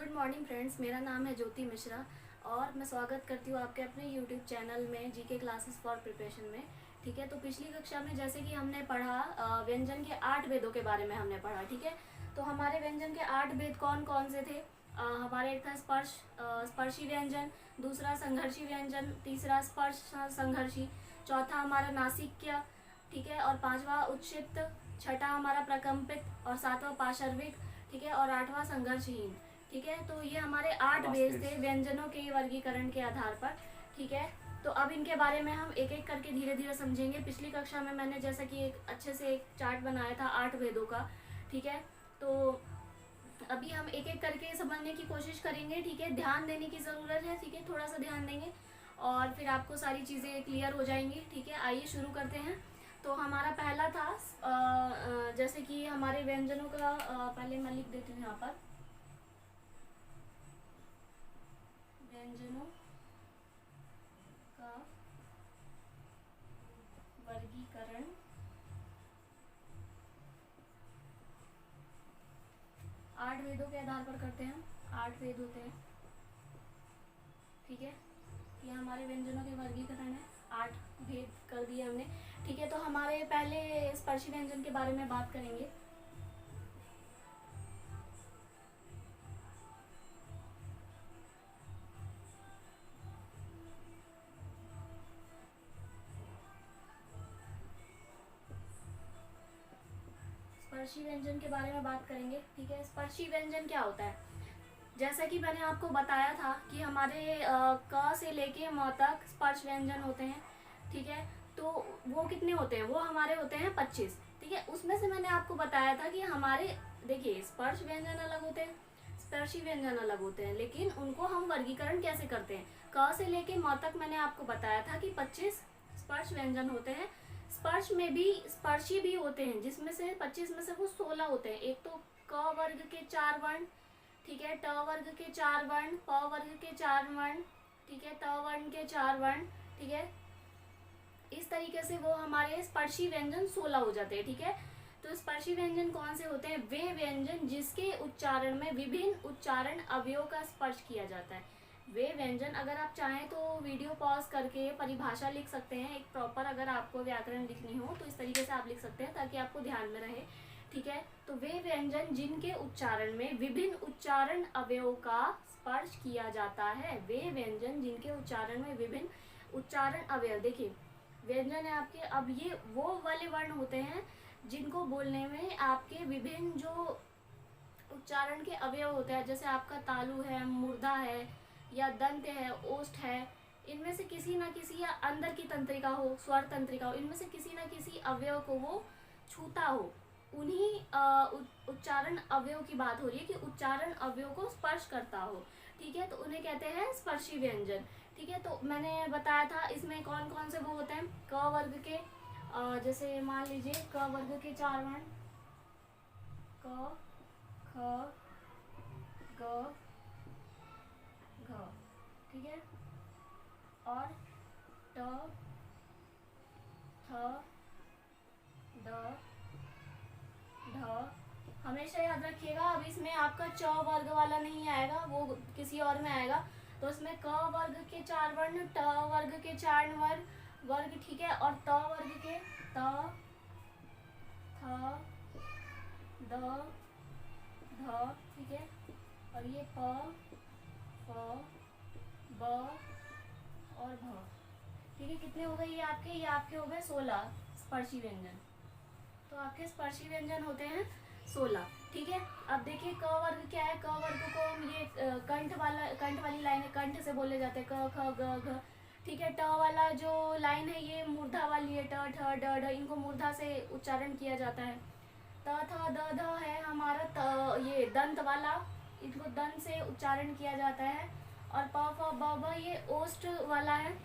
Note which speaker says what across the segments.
Speaker 1: Good morning friends, मेरा नाम है ज्योति मिश्रा और मैं स्वागत करती हूँ आपके अपने यूट्यूब चैनल में जीके क्लासेस फॉर प्रिपरेशन में। ठीक है, तो पिछली कक्षा में जैसे कि हमने पढ़ा व्यंजन के 8 भेदों के बारे में हमने पढ़ा। ठीक है, तो हमारे व्यंजन के 8 भेद कौन कौन से थे? हमारे एक था स्पर्शी व्यंजन, दूसरा संघर्षी व्यंजन, तीसरा स्पर्श संघर्षी, चौथा हमारा नासिक्य, ठीक है, और पांचवा उत्क्षिप्त, छठा हमारा प्रकंपित और सातवां पाशर्विक, ठीक है, और आठवां संघर्षहीन। ठीक है, तो ये हमारे 8 भेद थे व्यंजनों के वर्गीकरण के आधार पर। ठीक है, तो अब इनके बारे में हम एक एक करके धीरे धीरे समझेंगे। पिछली कक्षा में मैंने जैसा कि एक अच्छे से एक चार्ट बनाया था 8 भेदों का। ठीक है, तो अभी हम एक एक करके समझने की कोशिश करेंगे। ठीक है, ध्यान देने की ज़रूरत है। ठीक है, थोड़ा सा ध्यान देंगे और फिर आपको सारी चीज़ें क्लियर हो जाएंगी। ठीक है, आइए शुरू करते हैं। तो हमारा पहला था जैसे कि हमारे व्यंजनों का पहले मैं लिख देती हूँ यहाँ पर, व्यंजनों का वर्गीकरण 8 भेदों के आधार पर करते हैं। 8 भेद होते हैं। ठीक है, ये हमारे व्यंजनों के वर्गीकरण है। 8 भेद कर दिए हमने। ठीक है, तो हमारे पहले स्पर्शी व्यंजन के बारे में बात करेंगे। स्पर्शी व्यंजन के बारे में बात करेंगे। ठीक है, स्पर्शी व्यंजन क्या होता है? जैसा कि मैंने आपको बताया था कि हमारे क से लेके म तक स्पर्श व्यंजन होते हैं। ठीक है, तो वो कितने होते हैं? वो हमारे होते हैं 25। ठीक है, उसमें से मैंने आपको बताया था कि हमारे देखिए स्पर्श व्यंजन अलग होते हैं, स्पर्शी व्यंजन अलग होते हैं, लेकिन उनको हम वर्गीकरण कैसे करते हैं? क से लेके म तक मैंने आपको बताया था कि 25 स्पर्श व्यंजन होते हैं। स्पर्श में भी स्पर्शी भी होते हैं, जिसमें से 25 में से वो 16 होते हैं। एक तो क वर्ग के 4 वर्ण, ठीक है, ट वर्ग के 4 वर्ण, प वर्ग के 4 वर्ण, ठीक है, त वर्ण के 4 वर्ण। ठीक है, इस तरीके से वो हमारे स्पर्शी व्यंजन 16 हो जाते हैं। ठीक है, तो स्पर्शी व्यंजन कौन से होते हैं? वे व्यंजन जिसके उच्चारण में विभिन्न उच्चारण अवयवों का स्पर्श किया जाता है। वे व्यंजन, अगर आप चाहें तो वीडियो पॉज करके परिभाषा लिख सकते हैं एक प्रॉपर। अगर आपको व्याकरण लिखनी हो तो इस तरीके से आप लिख सकते हैं ताकि आपको ध्यान में रहे। ठीक है, तो वे व्यंजन जिनके उच्चारण में विभिन्न उच्चारण अवयवों का स्पर्श किया जाता है। वे व्यंजन जिनके उच्चारण में विभिन्न उच्चारण अवयव, देखिए व्यंजन है आपके, अब ये वो वाले वर्ण होते हैं जिनको बोलने में आपके विभिन्न जो उच्चारण के अवयव होते हैं, जैसे आपका तालु है, मूर्धा है, या दंत है, ओष्ठ है, इनमें से किसी ना किसी, या अंदर की तंत्रिका हो, स्वर तंत्रिका हो, इनमें से किसी ना किसी अवयव को वो छूता हो, उन्हीं उच्चारण अवयव की बात हो रही है कि उच्चारण अवयव को स्पर्श करता हो। ठीक है, तो उन्हें कहते हैं स्पर्शी व्यंजन। ठीक है, तो मैंने बताया था इसमें कौन कौन से वो होते हैं। क वर्ग के जैसे मान लीजिए क वर्ग के 4 वर्ण, क, ख, ग, घ, ठीक है, और ट, थ, द, ढ। हमेशा याद रखिएगा, अब इसमें आपका च वर्ग वाला नहीं आएगा, वो किसी और में आएगा। तो इसमें क वर्ग के 4 वर्ण, ट वर्ग के 4 वर्ग, ठीक है, और त वर्ग के त, थ, द, ध, ठीक है, और ये प, फ, ब और भ। ठीक है, कितने हो गए ये आपके? ये आपके हो गए 16 स्पर्शी व्यंजन। तो आपके स्पर्शी व्यंजन होते हैं 16। ठीक है, अब देखिए क वर्ग क्या है? क वर्ग को हम ये कंठ वाली लाइन, कंठ से बोले जाते हैं, क, ख, ग, घ। ठीक है, ट वाला जो लाइन है ये मूर्धा वाली है, ट, ठ, ड, ढ, इनको मूर्धा से उच्चारण किया जाता है। त, थ, द, ध है हमारा ये दंत वाला, इनको दंत से उच्चारण किया जाता है। और प, फ, ब, भ ये ओष्ठ वाला है,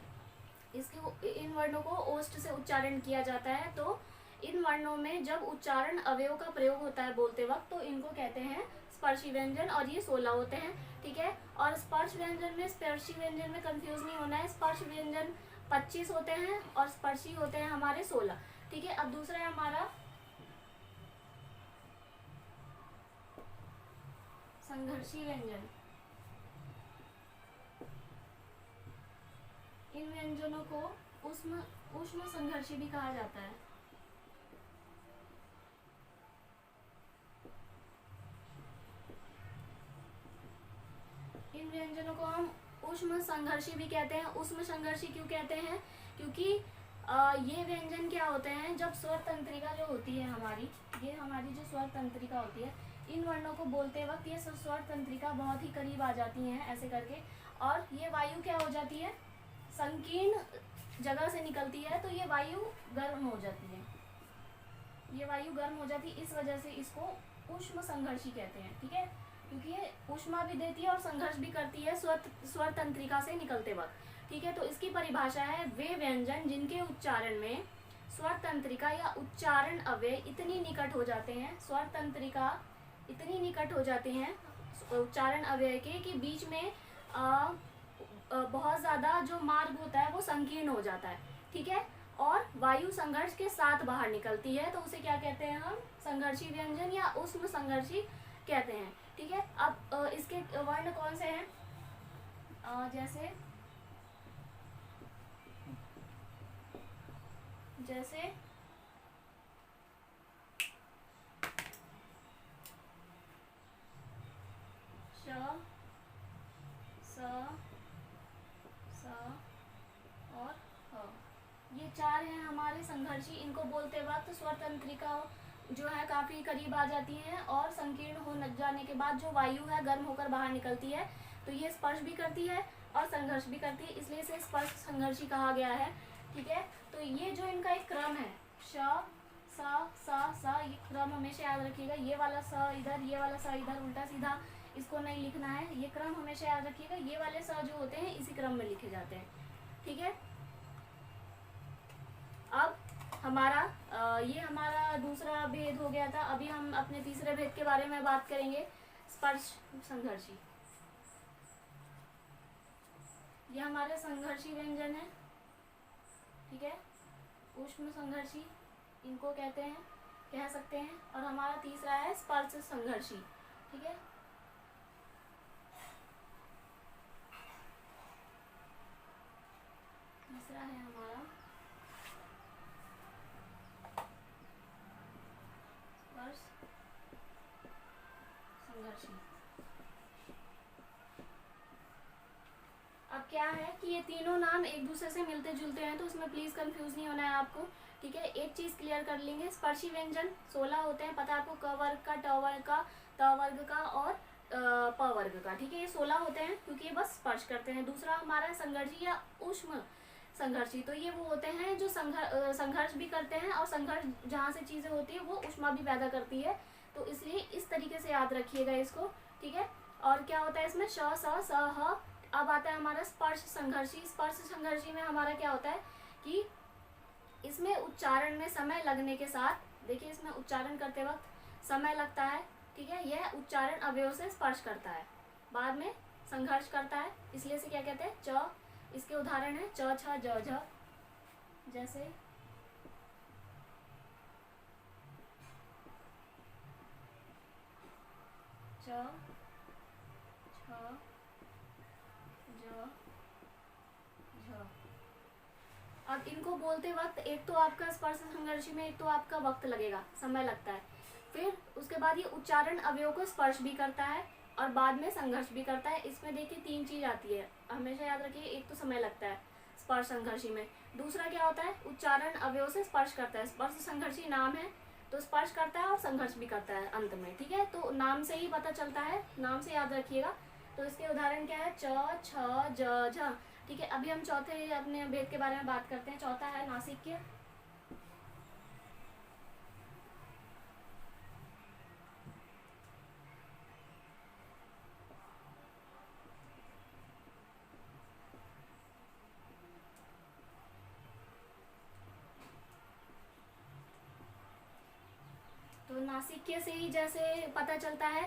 Speaker 1: इसके इन वर्णों को ओष्ठ से उच्चारण किया जाता है। तो इन वर्णों में जब उच्चारण अवयव का प्रयोग होता है बोलते वक्त, तो इनको कहते हैं स्पर्शी व्यंजन, और ये 16 होते हैं। ठीक है, और स्पर्श व्यंजन में स्पर्शी व्यंजन में कंफ्यूज नहीं होना है। स्पर्श व्यंजन 25 होते हैं और स्पर्शी होते हैं हमारे 16। ठीक है, अब दूसरा है हमारा संघर्षी व्यंजन। इन व्यंजनों को उष्म उष्म संघर्षी भी कहा जाता है। इन व्यंजनों को हम उष्म संघर्षी भी कहते हैं। उष्म संघर्षी क्यों कहते हैं? क्योंकि ये व्यंजन क्या होते हैं, जब स्वर तंत्रिका जो होती है हमारी, ये हमारी जो स्वर तंत्रिका होती है, इन वर्णों को बोलते वक्त ये स्वर तंत्रिका बहुत ही करीब आ जाती हैं ऐसे करके, और ये वायु क्या हो जाती है, संकीर्ण जगह से निकलती है, तो ये वायु गर्म हो जाती है। ये वायु गर्म हो जाती है, इस वजह से इसको उष्म संघर्षी कहते हैं। ठीक है, क्योंकि ये ऊष्मा भी देती है और संघर्ष भी करती है स्वर तंत्रिका से निकलते वक्त। ठीक है, तो इसकी परिभाषा है वे व्यंजन जिनके उच्चारण में स्वर तंत्रिका या उच्चारण अव्यय इतनी निकट हो जाते हैं, स्वर तंत्रिका इतनी निकट हो जाते हैं उच्चारण अव्यय के कि बीच में बहुत ज़्यादा जो मार्ग होता है वो संकीर्ण हो जाता है। ठीक है, और वायु संघर्ष के साथ बाहर निकलती है, तो उसे क्या कहते हैं हम, संघर्षी व्यंजन या उष्म संघर्षी कहते हैं। ठीक है, अब इसके वर्ण कौन से हैं, जैसे जैसे श, स, और ह, ये चार हैं हमारे संघर्षी। इनको बोलते वक्त स्वर तंत्रिका जो है काफ़ी करीब आ जाती हैं और संकीर्ण हो जाने के बाद जो वायु है गर्म होकर बाहर निकलती है, तो ये स्पर्श भी करती है और संघर्ष भी करती है, इसलिए इसे स्पर्श संघर्षी कहा गया है। ठीक है, तो ये जो इनका एक क्रम है, श, स, ये क्रम हमेशा याद रखिएगा। ये वाला स इधर, ये वाला स इधर, उल्टा सीधा इसको नहीं लिखना है, ये क्रम हमेशा याद रखिएगा। ये वाले स जो होते हैं इसी क्रम में लिखे जाते हैं। ठीक है, अब हमारा ये हमारा दूसरा भेद हो गया था। अभी हम अपने तीसरे भेद के बारे में बात करेंगे, स्पर्श संघर्षी। ये हमारे संघर्षी व्यंजन है। ठीक है, उष्म संघर्षी इनको कहते हैं, कह सकते हैं। और हमारा तीसरा है स्पर्श संघर्षी। ठीक है, तीसरा है हमारा स्पर्श संघर्षी। अब क्या है कि ये तीनों नाम एक दूसरे से मिलते जुलते हैं, तो उसमें प्लीज़ कंफ्यूज नहीं होना है आपको। ठीक है, एक चीज़ क्लियर कर लेंगे, स्पर्शी व्यंजन 16 होते हैं, पता है आपको, क वर्ग का, ट वर्ग का, त वर्ग का और प वर्ग का। ठीक है, ये 16 होते हैं क्योंकि ये बस स्पर्श करते हैं। दूसरा हमारा संघर्षी या उष्म संघर्षी, तो ये वो होते हैं जो संघर्ष भी करते हैं और संघर्ष जहाँ से चीज़ें होती है वो उष्मा भी पैदा करती है, तो इसलिए इस तरीके से याद रखिएगा इसको। ठीक है, और क्या होता है इसमें, श, स, ह। अब आता है हमारा स्पर्श संघर्षी। स्पर्श संघर्षी में हमारा क्या होता है कि इसमें उच्चारण में समय लगने के साथ, देखिए इसमें उच्चारण करते वक्त समय लगता है। ठीक है, यह उच्चारण अवयव से स्पर्श करता है, बाद में संघर्ष करता है, इसलिए इसे क्या कहते हैं, च। इसके उदाहरण है च, छ, ज, झ। जैसे च, छ, ज, झ। अब इनको बोलते वक्त एक तो आपका स्पर्श संघर्षी में एक तो आपका वक्त लगेगा, समय लगता है, फिर उसके बाद ये उच्चारण अवयव को स्पर्श भी करता है और बाद में संघर्ष भी करता है। इसमें देखिए 3 चीज आती है, हमेशा याद रखिए। एक तो समय लगता है स्पर्श संघर्षी में, दूसरा क्या होता है, उच्चारण अवयव से स्पर्श करता है। स्पर्श संघर्षी नाम है तो स्पर्श करता है और संघर्ष भी करता है अंत में। ठीक है, तो नाम से ही पता चलता है, नाम से याद रखिएगा। तो इसके उदाहरण क्या है, च, छ, ज, झ। ठीक है, अभी हम चौथे अपने भेद के बारे में बात करते हैं। चौथा है नासिक्य। तो नासिक्य से ही जैसे पता चलता है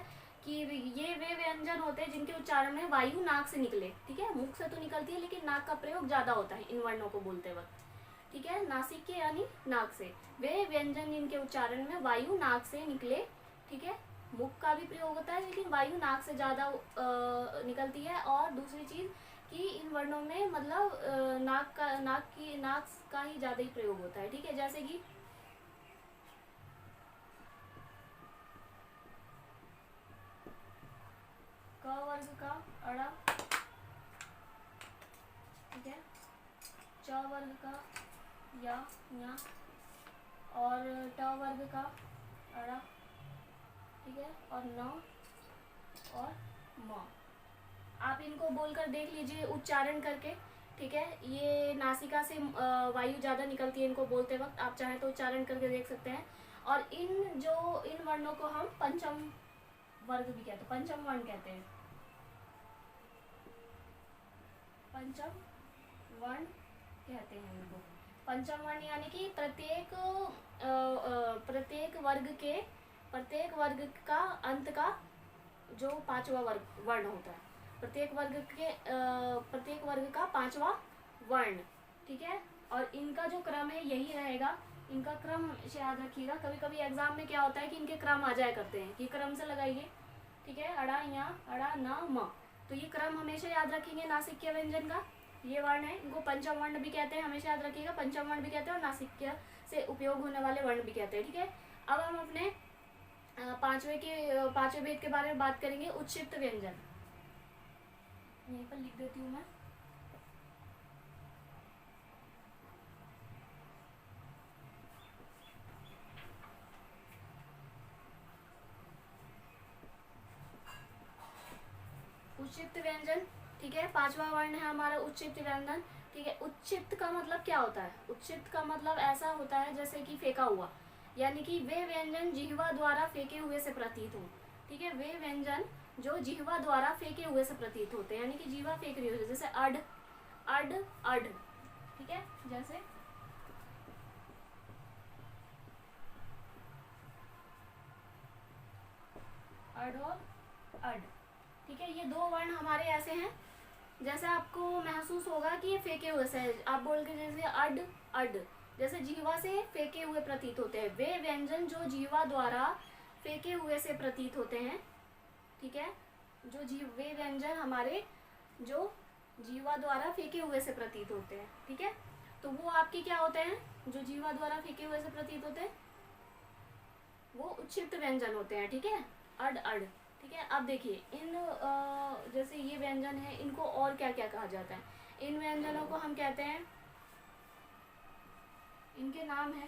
Speaker 1: कि ये वे व्यंजन होते हैं जिनके उच्चारण में वायु नाक से निकले। ठीक है, मुख से तो निकलती है लेकिन नाक का प्रयोग ज्यादा होता है इन वर्णों को बोलते वक्त। ठीक है, नासिक्य यानी नाक से, वे व्यंजन जिनके उच्चारण में वायु नाक से निकले। ठीक है, मुख का भी प्रयोग होता है लेकिन वायु नाक से ज्यादा निकलती है। और दूसरी चीज कि इन वर्णों में मतलब नाक का ही ज़्यादा ही प्रयोग होता है। ठीक है, जैसे कि क वर्ग का अड़ा, ठीक है, च वर्ग का या, और ट वर्ग का अड़ा, ठीक है, और न और म। आप इनको बोलकर देख लीजिए उच्चारण करके। ठीक है, ये नासिका से वायु ज़्यादा निकलती है इनको बोलते वक्त, आप चाहें तो उच्चारण करके देख सकते हैं। और इन वर्णों को हम पंचम वर्ग भी कहते हैं, पंचम वर्ण कहते हैं, पंचम वर्ण कहते हैं इनको। पंचम वर्ण यानी कि प्रत्येक वर्ग का अंत का जो पांचवा वर्ण होता है, प्रत्येक वर्ग का पांचवा वर्ण। ठीक है, और इनका जो क्रम है यही रहेगा, इनका क्रम हमेशा याद रखिएगा। कभी कभी एग्जाम में क्या होता है कि इनके क्रम आ जाया करते हैं कि क्रम से लगाइए। ठीक है, अड़ा या अड़ा न म, तो ये क्रम हमेशा याद रखेंगे नासिक्य व्यंजन का। ये वर्ण है, इनको पंचम वर्ण भी कहते हैं, हमेशा याद रखिएगा। पंचम वर्ण भी कहते हैं और नासिक्य से उपयोग होने वाले वर्ण भी कहते हैं। ठीक है, अब हम अपने पांचवें भेद के बारे में बात करेंगे, उच्छिष्ट व्यंजन। यहीं पर लिख देती हूँ मैं। उच्छिष्ट व्यंजन, ठीक है, पांचवा वर्ण है हमारा उच्छिष्ट व्यंजन। ठीक है, उच्छिष्ट का मतलब क्या होता है? उच्छिष्ट का मतलब ऐसा होता है जैसे कि फेंका हुआ, यानी कि वे व्यंजन जिह्वा द्वारा फेंके हुए से प्रतीत हो। ठीक है, वे व्यंजन जो जिह्वा द्वारा फेंके हुए से प्रतीत होते हैं, यानी कि जीवा फेंक रही हो, जैसे अड अड अड। ठीक है, जैसे अड और अड। ठीक है, ये दो वर्ण हमारे ऐसे हैं, जैसे आपको महसूस होगा कि ये फेंके हुए से, आप बोल के जैसे अड अड, जैसे जीवा से फेंके हुए प्रतीत होते हैं। वे व्यंजन जो जीवा द्वारा फेंके हुए से प्रतीत होते हैं। ठीक है, वे व्यंजन हमारे जो जीवा द्वारा फेंके हुए से प्रतीत होते हैं। ठीक है, तो वो आपके क्या होते हैं? जो जीवा द्वारा फेंके हुए से प्रतीत होते हैं वो उच्छिष्ट व्यंजन होते हैं। ठीक है, अड अड। ठीक है, अब देखिए इन जैसे ये व्यंजन है, इनको और क्या क्या कहा जाता है? इन व्यंजनों को हम कहते हैं, इनके नाम है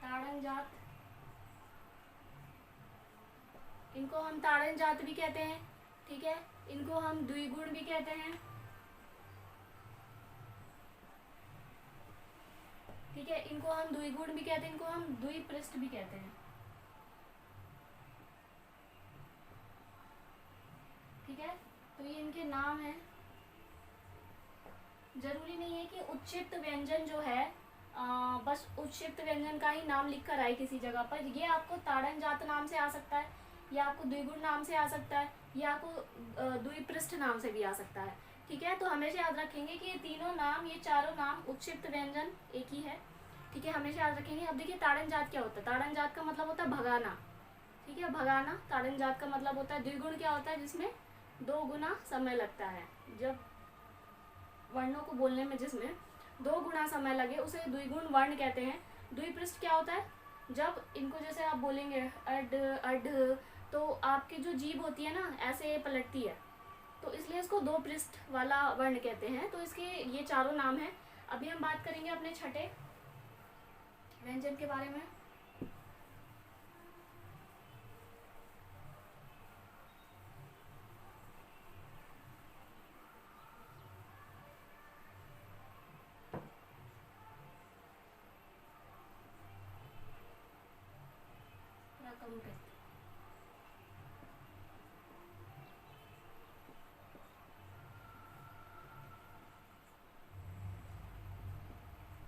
Speaker 1: ताड़न जात, इनको हम ताड़न जात भी कहते हैं। ठीक है, इनको हम द्विगुण भी कहते हैं। ठीक है, इनको हम द्विगुण भी कहते हैं, इनको हम द्विपृष्ठ भी कहते हैं। ठीक है, तो ये इनके नाम है। जरूरी नहीं है कि उच्छिष्ट व्यंजन जो है बस उच्छिष्ट व्यंजन का ही नाम लिख कर आए किसी जगह पर। ये आपको ताड़न जात नाम से आ सकता है, या आपको द्विगुण नाम से आ सकता है, या आपको द्विपृष्ठ नाम से भी आ सकता है। ठीक है, तो हमेशा याद रखेंगे कि ये तीनों नाम, ये चारों नाम उच्छिष्ट व्यंजन एक ही है। ठीक है, हमेशा याद रखेंगे। अब देखिए ताड़न जात क्या होता है? ताड़न जात का मतलब होता है भगाना। ठीक है, भगाना ताड़न जात का मतलब होता है। द्विगुण क्या होता है? जिसमें 2 गुना समय लगता है, जब वर्णों को बोलने में जिसमें 2 गुना समय लगे उसे द्विगुण वर्ण कहते हैं। द्विपृष्ठ क्या होता है? जब इनको जैसे आप बोलेंगे अड अड, तो आपकी जो जीभ होती है ना ऐसे पलटती है, तो इसलिए इसको 2 पृष्ठ वाला वर्ण कहते हैं। तो इसके ये चारों नाम हैं। अभी हम बात करेंगे अपने छठे व्यंजन के बारे में। प्रकंपित,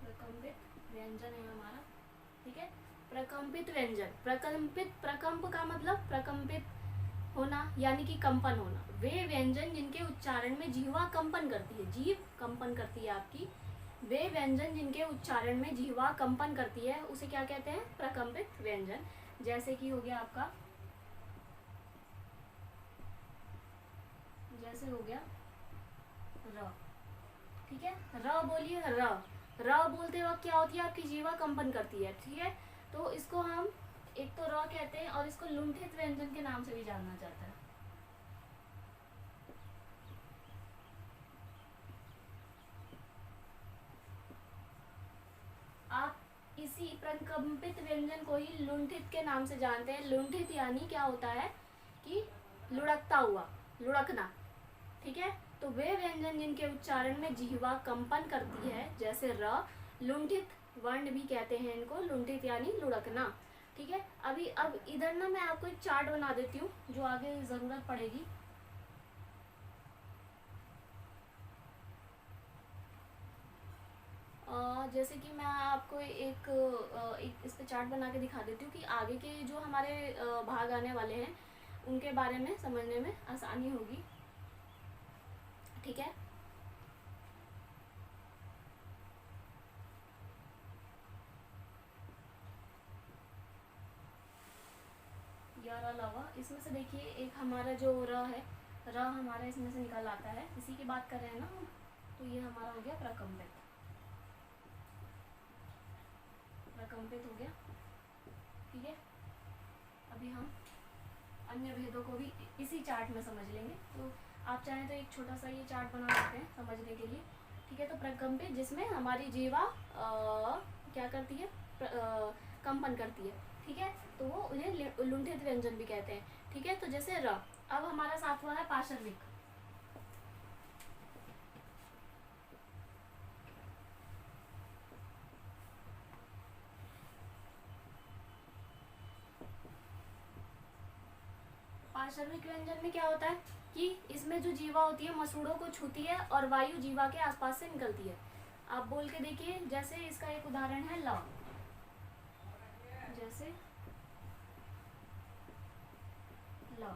Speaker 1: प्रकंपित व्यंजन है हमारा। ठीक है, प्रकंपित व्यंजन, प्रकंप का मतलब प्रकंपित होना, यानी कि कंपन होना। वे व्यंजन जिनके उच्चारण में जिह्वा कंपन करती है, जीभ कंपन करती है आपकी, वे व्यंजन जिनके उच्चारण में जिह्वा कंपन करती है उसे क्या कहते हैं? प्रकंपित व्यंजन। जैसे कि हो गया आपका, जैसे हो गया र, ठीक है। र बोलिए, र बोलते वक्त क्या होती है, आपकी जीवा कंपन करती है, ठीक है। तो इसको हम एक तो र कहते हैं और इसको लुंठित व्यंजन के नाम से भी जानना जाता है। आप इसी प्रकंपित व्यंजन को ही लुंठित के नाम से जानते हैं। लुंठित यानी क्या होता है कि लुढ़कता हुआ, लुढ़कना, ठीक है। तो वे व्यंजन जिनके उच्चारण में जिह्वा कंपन करती है, जैसे र, लुंठित वर्ण भी कहते हैं इनको, लुंठित यानी लुढ़कना, ठीक है। अब इधर ना मैं आपको एक चार्ट बना देती हूँ जो आगे जरूरत पड़ेगी। जैसे कि मैं आपको एक इस पे चार्ट बना के दिखा देती हूँ कि आगे के जो हमारे भाग आने वाले हैं उनके बारे में समझने में आसानी होगी, ठीक है। यार अलावा इसमें से देखिए एक हमारा जो र है, र हमारा इसमें से निकल आता है, इसी की बात कर रहे हैं ना हम। तो ये हमारा हो गया प्रकंपित, प्रकंपित हो गया, ठीक है। अभी हम अन्य भेदों को भी इसी चार्ट में समझ लेंगे। तो आप चाहें तो एक छोटा सा ये चार्ट बना सकते हैं समझने के लिए, ठीक है। तो प्रकंपित जिसमें हमारी जीवा क्या करती है, कंपन करती है, ठीक है। तो वो उन्हें लुंठित व्यंजन भी कहते हैं, ठीक है। तो जैसे र, अब हमारा सातवां है पाशर्विक। पाशर्विक व्यंजन में क्या होता है कि इसमें जो जीवा होती है मसूड़ों को छूती है और वायु जीवा के आसपास से निकलती है। आप बोल के देखिए, जैसे इसका एक उदाहरण है ल, जैसे ल,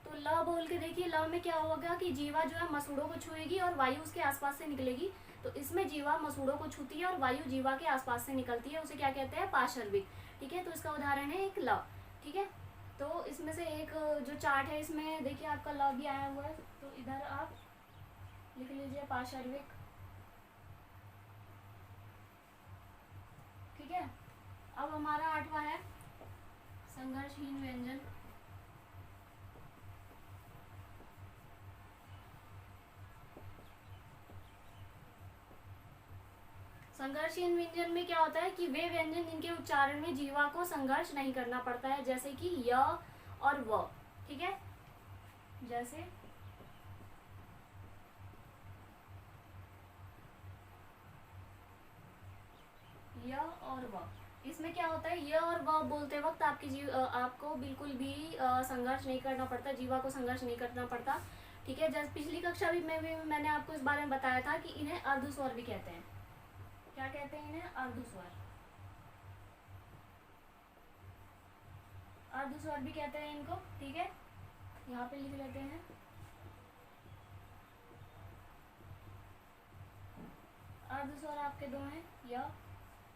Speaker 1: तो ल बोल के देखिए, ल में क्या होगा कि जीवा जो है मसूड़ों को छुएगी और वायु उसके आसपास से निकलेगी। तो इसमें जीवा मसूड़ों को छूती है और वायु जीवा के आसपास से निकलती है, उसे क्या कहते हैं, पाशर्विक, ठीक है। तो इसका उदाहरण है एक ल, ठीक है। तो इसमें से एक जो चार्ट है इसमें देखिए आपका ल भी आया हुआ है, तो इधर आप लिख लीजिए पाशर्विक, ठीक है। अब हमारा आठवां है संघर्षहीन व्यंजन। संघर्षहीन व्यंजन में क्या होता है कि वे व्यंजन जिनके उच्चारण में जीवा को संघर्ष नहीं करना पड़ता है, जैसे कि य और व, ठीक है। जैसे य और व, इसमें क्या होता है, य और व बोलते वक्त आपको बिल्कुल भी संघर्ष नहीं करना पड़ता, जीवा को संघर्ष नहीं करना पड़ता, ठीक है। जैसे पिछली कक्षा में मैंने आपको इस बारे में बताया था कि इन्हें अर्धस्वर भी कहते हैं। क्या कहते हैं इन्हें, अर्धस्वर, अर्धस्वर भी कहते हैं इनको, ठीक है। यहाँ पे लिख लेते हैं अर्धस्वर आपके दो हैं, य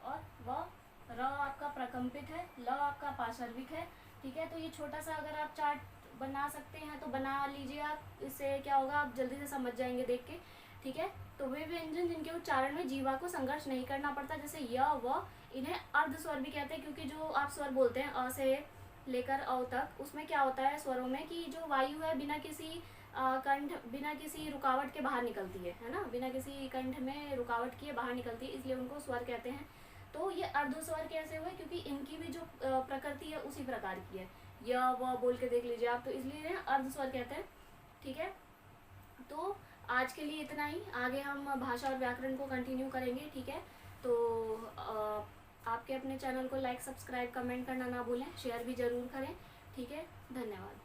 Speaker 1: और व। र आपका प्रकंपित है, ल आपका पाशर्विक है, ठीक है। तो ये छोटा सा अगर आप चार्ट बना सकते हैं तो बना लीजिए आप, इससे क्या होगा आप जल्दी से समझ जाएंगे देख के, ठीक है। तो वे व्यंजन जिनके उच्चारण में जीवा को संघर्ष नहीं करना पड़ता, जैसे य व, इन्हें अर्धस्वर भी कहते हैं, क्योंकि जो आप स्वर बोलते हैं अ से लेकर अ तक, उसमें क्या होता है स्वरों में कि जो वायु है बिना किसी कंठ, बिना किसी रुकावट के बाहर निकलती है ना, बिना किसी कंठ में रुकावट किए बाहर निकलती है, इसलिए उनको स्वर कहते हैं। तो ये अर्धस्वर कैसे हुए, क्योंकि इनकी भी जो प्रकृति है उसी प्रकार की है, य व बोल के देख लीजिए आप, तो इसलिए अर्धस्वर कहते हैं, ठीक है। तो आज के लिए इतना ही, आगे हम भाषा और व्याकरण को कंटिन्यू करेंगे, ठीक है। तो आपके अपने चैनल को लाइक, सब्सक्राइब, कमेंट करना ना भूलें, शेयर भी ज़रूर करें, ठीक है। धन्यवाद।